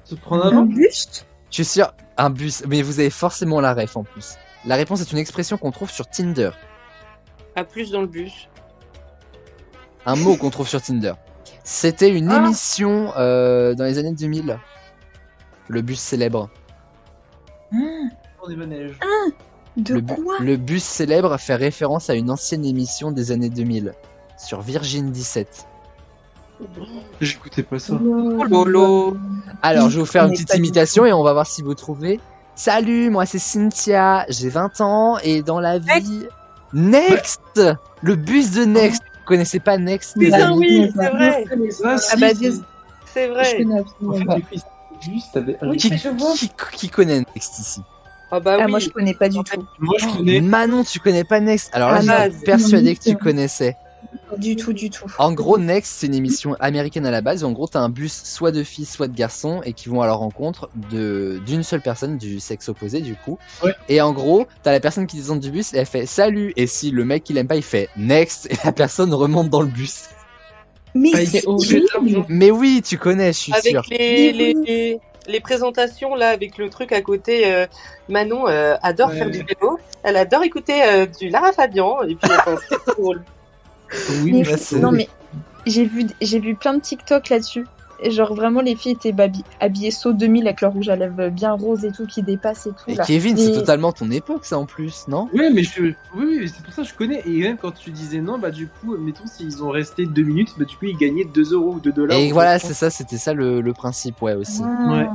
Se prendre un vent. buste. Je suis sûr, un bus. Mais vous avez forcément la ref en plus. La réponse est une expression qu'on trouve sur Tinder. À plus dans le bus. Un mot qu'on trouve sur Tinder. C'était une émission dans les années 2000. Le bus célèbre. Pour des manèges. Le bus célèbre fait référence à une ancienne émission des années 2000 sur Virgin 17. J'écoutais pas ça. Oh lolo. Alors, je vais vous faire une connais petite pas du imitation et on va voir si vous trouvez. Salut, moi c'est Cynthia, j'ai 20 ans et dans la vie... Next. Le bus de Next. Vous connaissez pas Next, les Putain, amis? oui, c'est vrai. Ah, si, bah, si. C'est vrai. En fait, j'ai pris juste avec. Qui connaît Next ici? Ah bah oui. Moi, je connais pas du tout. Moi, je connais. Manon, tu connais pas Next? Alors là, Ah, j'étais persuadé que tu connaissais. Du tout. En gros, Next, c'est une émission américaine à la base. En gros, t'as un bus soit de filles, soit de garçons, et qui vont à leur rencontre d'une seule personne du sexe opposé, du coup. Ouais. Et en gros, t'as la personne qui descend du bus et elle fait salut. Et si le mec qui l'aime pas, il fait next, et la personne remonte dans le bus. Mais Ah, c'est horrible. Mais oui, tu connais, je suis sûr. Avec les présentations là, avec le truc à côté, Manon adore Ouais. faire du vélo. Elle adore écouter du Lara Fabian. Et puis, c'est drôle. Oui, Mais bah, c'est- non, mais j'ai vu plein de TikTok là-dessus. Et genre vraiment les filles étaient habillées saut 2000 avec leur rouge à lèvres bien rose et tout qui dépasse et tout. Et là. Kevin, Mais- c'est totalement ton époque, ça en plus, non? Oui, mais oui, c'est pour ça que je connais. Et même quand tu disais non, bah du coup, mettons s'ils ont resté 2 minutes, bah du coup ils gagnaient 2 € ou 2 $. Et voilà, c'est ça, c'était ça le principe, ouais, aussi. Ouais.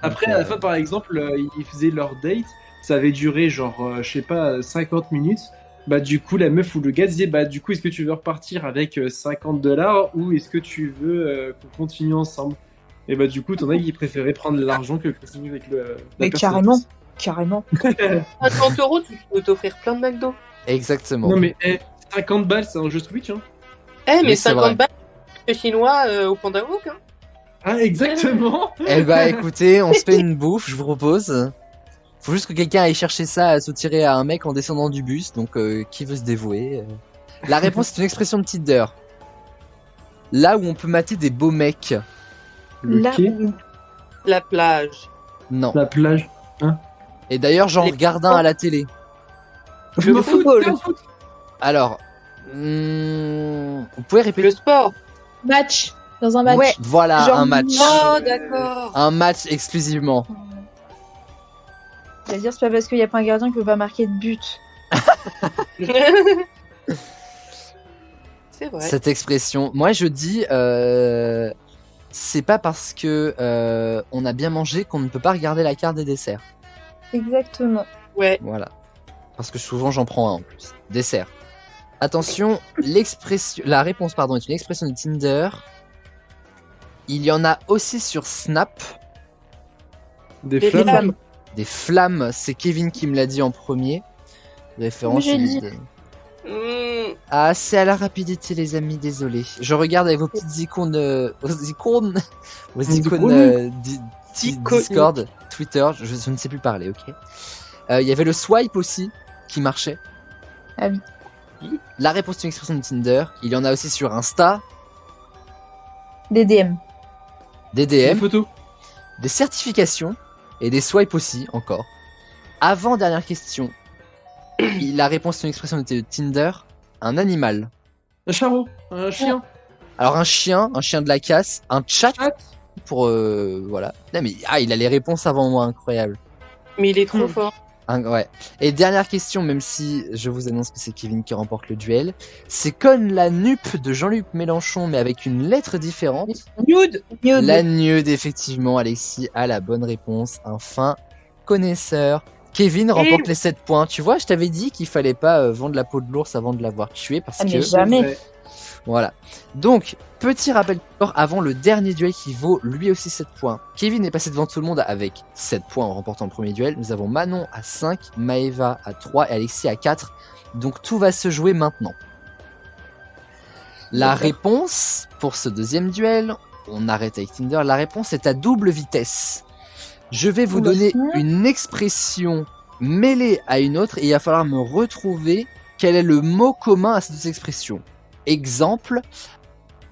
Après, à la fin, par exemple, ils faisaient leur date, ça avait duré genre, je sais pas, 50 minutes. Bah, du coup, la meuf ou le gars disait, bah, du coup, est-ce que tu veux repartir avec 50 $ ou est-ce que tu veux qu'on continue ensemble? Et bah, du coup, t'en as qui préféraient prendre l'argent que continuer avec la Mais personne. carrément. À 30 €, tu peux t'offrir plein de McDo. Exactement. Non, mais 50 balles, c'est un jeu Switch. Hein. Mais Oui, c'est vrai. 50 balles, le chinois au Panda Walk. Hein. Ah, exactement. Eh bah écoutez, on se fait une bouffe, je vous propose. Faut juste que quelqu'un aille chercher ça à soutirer à un mec en descendant du bus, donc qui veut se dévouer La réponse est une expression de Tinder. Là où on peut mater des beaux mecs. Là quai. où... La plage. Non. La plage. Et d'ailleurs, j'en Les- regarde un à la télé. Le football. foot. Alors, vous pouvez répéter Le sport. Match. Dans un match. Ouais. Voilà, Genre, un match. Oh, d'accord. Un match exclusivement. Je veux dire, c'est pas parce qu'il n'y a pas un gardien qu'il peut pas marquer de but. C'est vrai. Cette expression. Moi, je dis, c'est pas parce que on a bien mangé qu'on ne peut pas regarder la carte des desserts. Exactement. Ouais. Voilà. Parce que souvent, j'en prends un en plus. Dessert. Attention, la réponse, pardon, est une expression de Tinder. Il y en a aussi sur Snap. Des Des flammes. flammes. Des flammes, c'est Kevin qui me l'a dit en premier. Référence. J'ai dit. Ah, c'est à la rapidité, les amis, désolé. Je regarde avec vos petites icônes, vos icônes Discord, Twitter, je ne sais plus parler, ok. Il y avait le swipe aussi qui marchait. Ah oui. La réponse est une expression de Tinder. Il y en a aussi sur Insta, Des DM. des Des DM, photos. des certifications et des swipes aussi, encore. Avant dernière question. La réponse est une expression de Tinder. Un animal. Un charreau. Un chien. Alors un chien de la casse, un chat Chat. pour voilà. Non mais il a les réponses avant moi, incroyable. Mais il est trop fort. Ouais. Et dernière question, même si je vous annonce que c'est Kevin qui remporte le duel, c'est comme la nupe de Jean-Luc Mélenchon mais avec une lettre différente. Nude. La nude, effectivement, Alexis a la bonne réponse, un fin connaisseur. Kevin remporte les 7 points. Tu vois, je t'avais dit qu'il fallait pas vendre la peau de l'ours avant de l'avoir tué parce Ah, mais que jamais. Ouais. voilà. Donc, petit rappel avant le dernier duel qui vaut lui aussi 7 points. Kevin est passé devant tout le monde avec 7 points en remportant le premier duel. Nous avons Manon à 5, Maeva à 3 et Alexis à 4. Donc tout va se jouer maintenant. La réponse pour ce deuxième duel, on arrête avec Tinder, la réponse est à double vitesse. Je vais vous donner une expression mêlée à une autre et il va falloir me retrouver quel est le mot commun à ces deux expressions. Exemple,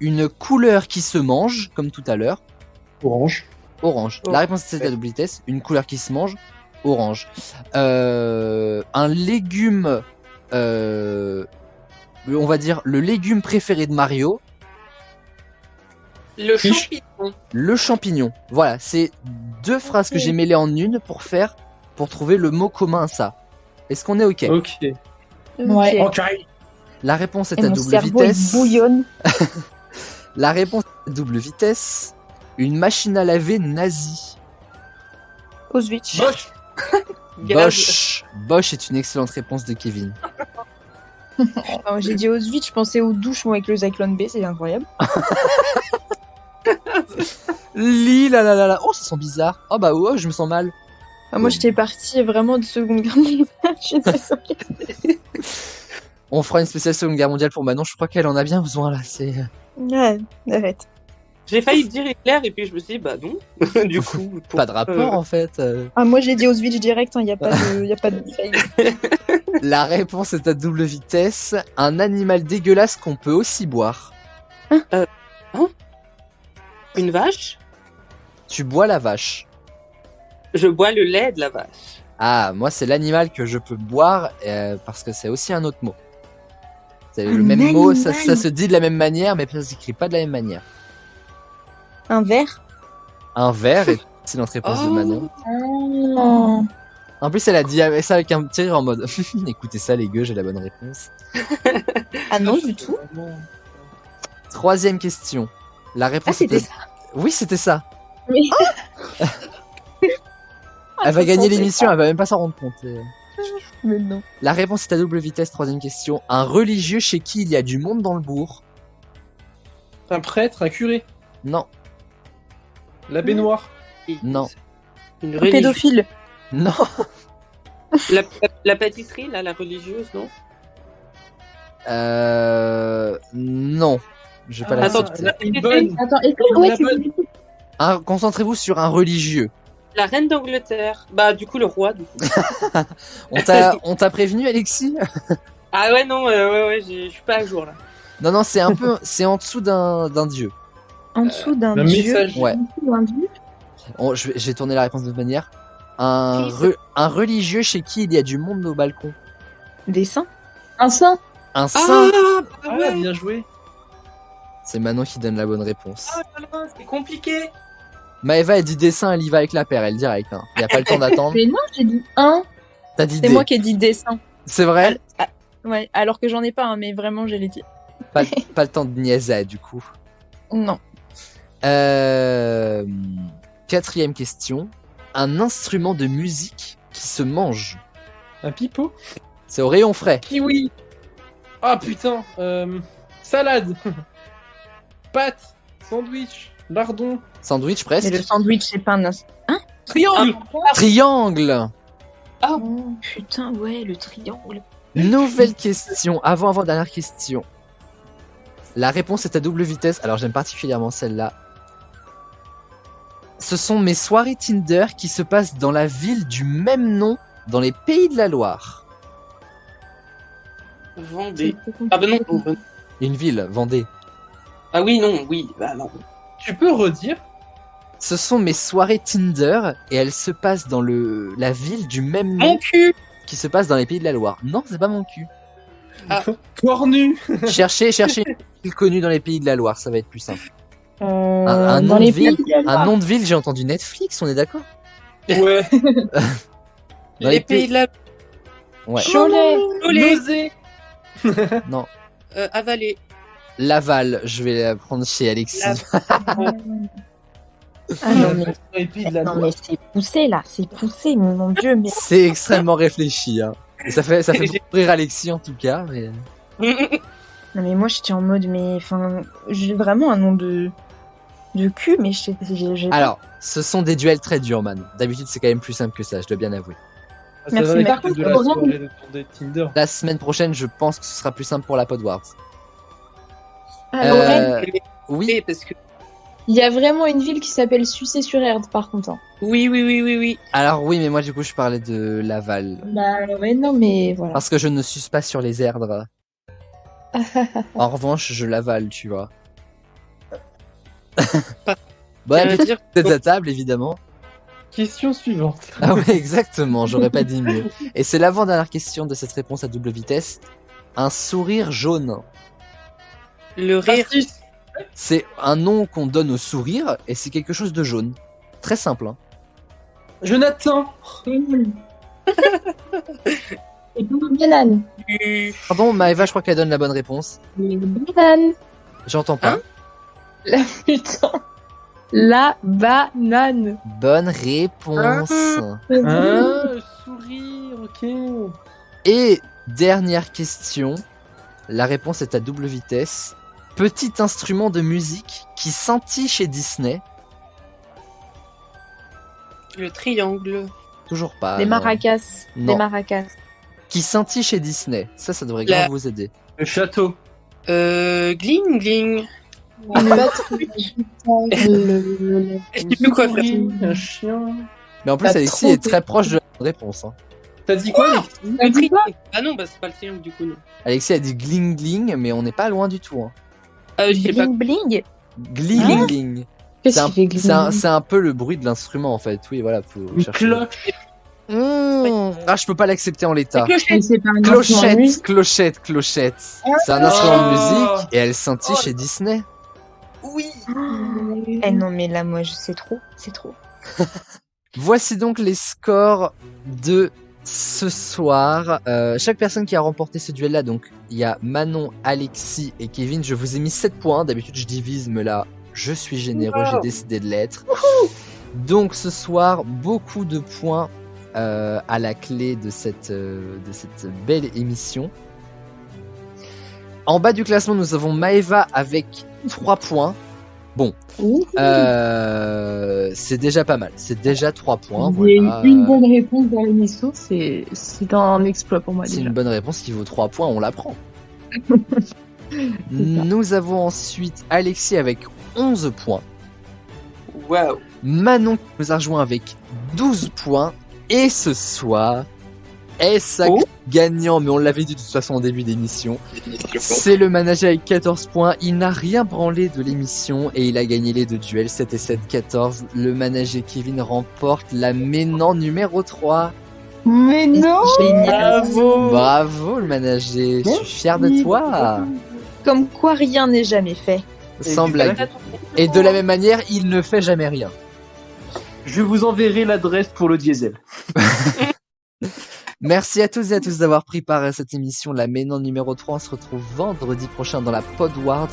une couleur qui se mange, comme tout à l'heure. Orange. Orange. La réponse est à double vitesse. Une couleur qui se mange. Orange. Un légume. On va dire le légume préféré de Mario. Le champignon. Le champignon. Voilà, c'est deux phrases que j'ai mêlées en une pour trouver le mot commun à ça. Est-ce qu'on est ok? Ok. Ouais. Ok. La réponse est Et à mon double cerveau vitesse. il bouillonne. La réponse est à double vitesse. Une machine à laver nazie. Auschwitz. Bosch. Bosch. Bosch est une excellente réponse de Kevin. Alors, j'ai dit Auschwitz, je pensais aux douches moi, avec le Zyklon B, c'est incroyable. Là. Oh, ça sent bizarre. Oh bah je me sens mal. Ah, moi j'étais partie vraiment de Seconde Guerre mondiale. Je suis désolée. On fera une spéciale Seconde Guerre mondiale pour Manon. Je crois qu'elle en a bien besoin là. C'est. Ouais, arrête. J'ai failli dire Hitler et puis je me suis dit, bah non. Du coup, Pas de rapport en fait. Ah, moi j'ai dit Auschwitz direct, il n'y a pas de faille. La réponse est à double vitesse. Un animal dégueulasse qu'on peut aussi boire. Une vache. Tu bois la vache. Je bois le lait de la vache. Ah, moi c'est l'animal que je peux boire parce que c'est aussi un autre mot. C'est le même mot, ça se dit de la même manière, mais ça s'écrit pas de la même manière. Un verre. Un verre est excellente réponse de Manon. Oh. En plus, elle a dit ça avec un petit rire en mode écoutez ça, les gueux, j'ai la bonne réponse. Ah non, du tout. Troisième question. La réponse Ah, c'était était- ça. Oui, c'était ça. Oui. Elle va je gagner sentais l'émission, ça. elle va même pas s'en rendre compte. Mais non. La réponse est à double vitesse, troisième question. Un religieux chez qui il y a du monde dans le bourg. Un prêtre, un curé. Non, La baignoire. non, Une Un religieuse. pédophile. non. La pâtisserie, là, la religieuse, non? Non. Je vais pas Attends, l'accepter. Une bonne. Attends, est-ce que ouais, La bonne. Concentrez-vous sur un religieux. La reine d'Angleterre. Bah, du coup, le roi, du coup. On t'a prévenu, Alexis? Ah ouais, non, ouais, je suis pas à jour, là. Non, c'est un peu, c'est en dessous d'un dieu. En dessous d'un Le dieu. message. Ouais. un dieu? Je vais tourner la réponse de cette manière. Un religieux chez qui il y a du monde au balcon. Des saints. Un saint? Un saint. Ah ouais, bien joué. C'est Manon qui donne la bonne réponse. Ah là là, c'est compliqué. Maëva, elle dit dessin, elle y va avec la paire, elle direct. Hein. Il n'y a pas le temps d'attendre. Mais non, j'ai dit un. T'as dit C'est des. moi qui ai dit dessin. C'est vrai? Ouais, alors que j'en ai pas, hein, mais vraiment, je l'ai dit. Pas le temps de niaiser, du coup. Non. Quatrième question. Un instrument de musique qui se mange. Un pipeau. C'est au rayon frais. Kiwi. Ah putain. Salade. Pâtes. Sandwich. Lardon. Sandwich Mais presque. le sandwich, c'est pas un Triangle. Triangle. Putain, ouais, le triangle. Nouvelle question. Avant-dernière question. La réponse est à double vitesse. Alors j'aime particulièrement celle-là. Ce sont mes soirées Tinder qui se passent dans la ville du même nom dans les Pays de la Loire. Vendée. Ah bah non. Une ville, Vendée. Ah oui, non, oui, bah non. Tu peux redire? Ce sont mes soirées Tinder et elles se passent dans la ville du même nom Mon cul. qui se passe dans les Pays de la Loire. Non, c'est pas mon cul. Cornu. Cherchez une ville connue dans les Pays de la Loire, ça va être plus simple. Un dans nom de les ville, pays. un nom de ville, j'ai entendu Netflix, on est d'accord? Ouais. Dans Les pays de la... Ouais. Cholet. Nausée. Non. Avalé. Laval, je vais la prendre chez Alexis. Ah non, mais, Et puis de la non, mais c'est poussé, là. C'est poussé, mon Dieu. Mais... C'est extrêmement réfléchi. Hein. Et ça fait beaucoup rire Alexis en tout cas. Mais... Non, mais moi, j'étais en mode, mais... Enfin, j'ai vraiment un nom de cul, mais j'ai... Alors, ce sont des duels très durs, man. D'habitude, c'est quand même plus simple que ça, je dois bien avouer. Merci, va mais être par de contre, la Aurélien- soirée de ton date Tinder. La semaine prochaine, je pense que ce sera plus simple pour la Podwars. Aurélien, Oui, Parce que... il y a vraiment une ville qui s'appelle Sucé-sur-Erde, par contre. Hein. Oui. alors oui, mais moi du coup, je parlais de Laval. Bah ouais, non, mais voilà. Parce que je ne suce pas sur les erdres. En revanche, je l'avale, tu vois. Bon, Ça veut dire... c'est à table, évidemment. Question suivante. Ah ouais, exactement, j'aurais pas dit mieux. Et c'est l'avant-dernière question de cette réponse à double vitesse. Un sourire jaune. Le rire. Astuce. C'est un nom qu'on donne au sourire et c'est quelque chose de jaune. Très simple, hein. Jonathan. Et banane. Pardon, Maëva, je crois qu'elle donne la bonne réponse. Banane. J'entends pas. Hein La putain. La banane. Bonne réponse. Sourire, ok. Et dernière question. La réponse est à double vitesse. Petit instrument de musique qui scintille chez Disney. Le triangle. Toujours pas. Des non. maracas. Non. Des maracas. Qui scintille chez Disney. Ça devrait La- grave vous aider. Le château. Gling gling. Le- Je sais plus quoi faire. Un chien. Mais en plus, T'as Alexis trop est très proche de la bonne réponse. Hein. T'as dit quoi, Alexis? Le triangle. Ah non, bah c'est pas le triangle du coup. Non. Alexis a dit gling gling, mais on n'est pas loin du tout. Hein. Je sais pas. Bling bling. Gling Hein gling. Qu'est-ce C'est un, qu'il fait gling c'est un- gling c'est un peu le bruit de l'instrument en fait. Oui, voilà, faut Une chercher. cloche. Ah, je peux pas l'accepter en l'état. Mais c'est pas un instrument de Clochette, musique. clochette, clochette. C'est un instrument de musique et elle scintille chez Disney. Oui. Eh non, mais là, moi, je sais trop. C'est trop. Voici donc les scores de ce soir. Chaque personne qui a remporté ce duel-là, donc il y a Manon, Alexis et Kevin. Je vous ai mis 7 points. D'habitude, je divise, mais là, je suis généreux. J'ai décidé de l'être. Donc ce soir, beaucoup de points à la clé de cette belle émission. En bas du classement, nous avons Maëva avec 3 points. Bon, c'est déjà pas mal. C'est déjà 3 points. Il y a Voilà. une bonne réponse dans l'émission, c'est un exploit pour moi C'est déjà. une bonne réponse qui vaut 3 points, on la prend. Nous avons ensuite Alexis avec 11 points. Waouh. Manon qui nous a rejoint avec 12 points. Et ce soir, est-ce gagnant, mais on l'avait dit de toute façon au début d'émission, c'est le manager avec 14 points. Il n'a rien branlé de l'émission et il a gagné les 2 duels 7 et 7, 14. Le manager Kevin remporte la Ménan numéro 3. Mais non! Bravo le manager, je suis fier de toi. Comme quoi rien n'est jamais fait. Sans blague. Et de la même manière, il ne fait jamais rien. Je vous enverrai l'adresse pour le diesel. Merci à tous et à tous d'avoir pris part à cette émission, la Ménan numéro 3. On se retrouve vendredi prochain dans la Podward.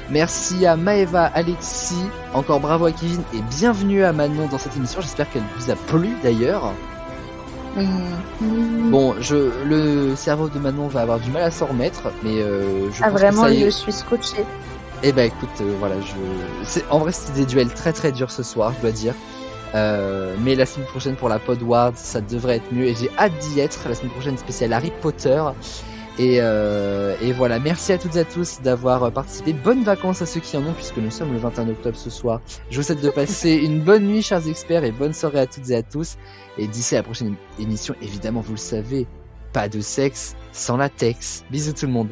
Merci à Maëva, Alexis, encore bravo à Kevin et bienvenue à Manon dans cette émission. J'espère qu'elle vous a plu d'ailleurs. Bon, le cerveau de Manon va avoir du mal à s'en remettre, mais je pense vraiment, que ça y est. je suis scotché. Eh ben écoute, voilà, en vrai c'était des duels très très durs ce soir, je dois dire. Mais la semaine prochaine pour la Podward, ça devrait être mieux et j'ai hâte d'y être. La semaine prochaine spéciale Harry Potter. Et voilà, merci à toutes et à tous d'avoir participé. Bonnes vacances à ceux qui en ont, puisque nous sommes le 21 octobre ce soir. Je vous souhaite de passer une bonne nuit, chers experts, et bonne soirée à toutes et à tous. Et d'ici à la prochaine émission, évidemment, vous le savez, pas de sexe sans latex. Bisous tout le monde.